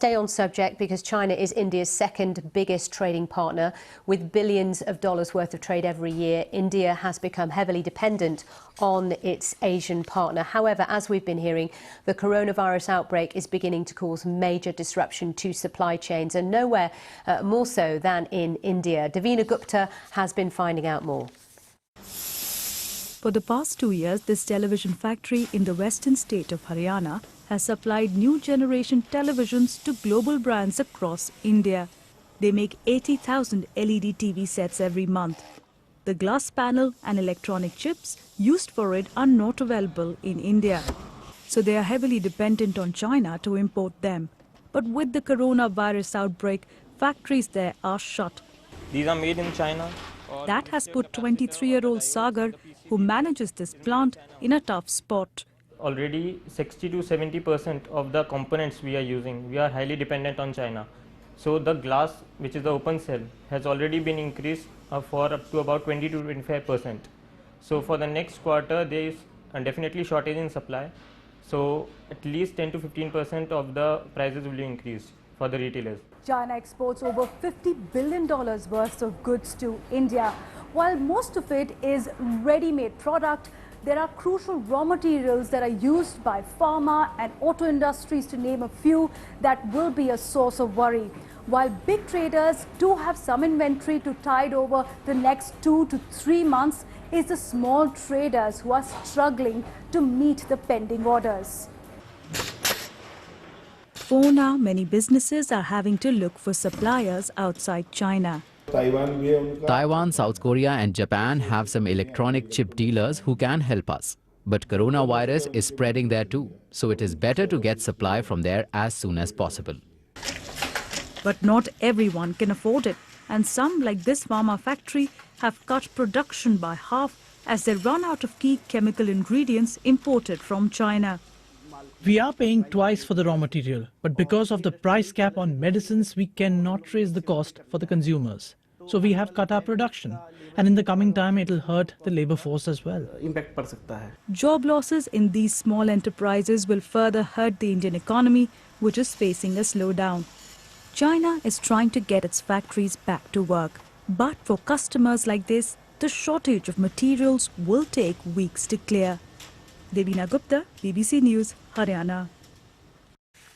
Stay on subject because China is India's second biggest trading partner. With billions of dollars worth of trade every year, India has become heavily dependent on its Asian partner. However, as we've been hearing, the coronavirus outbreak is beginning to cause major disruption to supply chains, and nowhere more so than in India. Davina Gupta has been finding out more. For the past 2 years, this television factory in the western state of Haryana has supplied new generation televisions to global brands across India. They make 80,000 LED TV sets every month. The glass panel and electronic chips used for it are not available in India. So they are heavily dependent on China to import them. But with the coronavirus outbreak, factories there are shut. These are made in China. That has put 23-year-old Sagar, who manages this plant, in a tough spot. Already 60 to 70% of the components we are using, we are highly dependent on China. So the glass, which is the open cell, has already been increased for up to about 20 to 25%. So for the next quarter, there is definitely shortage in supply. So at least 10 to 15% of the prices will be increased for the retailers. China exports over $50 billion worth of goods to India. While most of it is ready-made product, there are crucial raw materials that are used by pharma and auto industries, to name a few, that will be a source of worry. While big traders do have some inventory to tide over the next 2 to 3 months, it's the small traders who are struggling to meet the pending orders. For now, many businesses are having to look for suppliers outside China. Taiwan, South Korea and Japan have some electronic chip dealers who can help us. But coronavirus is spreading there too, so it is better to get supply from there as soon as possible. But not everyone can afford it, and some, like this pharma factory, have cut production by half as they run out of key chemical ingredients imported from China. We are paying twice for the raw material, but because of the price cap on medicines, we cannot raise the cost for the consumers. So we have cut our production, and in the coming time it will hurt the labor force as well. Job losses in these small enterprises will further hurt the Indian economy, which is facing a slowdown. China is trying to get its factories back to work. But for customers like this, the shortage of materials will take weeks to clear. Davina Gupta, BBC News, Haryana.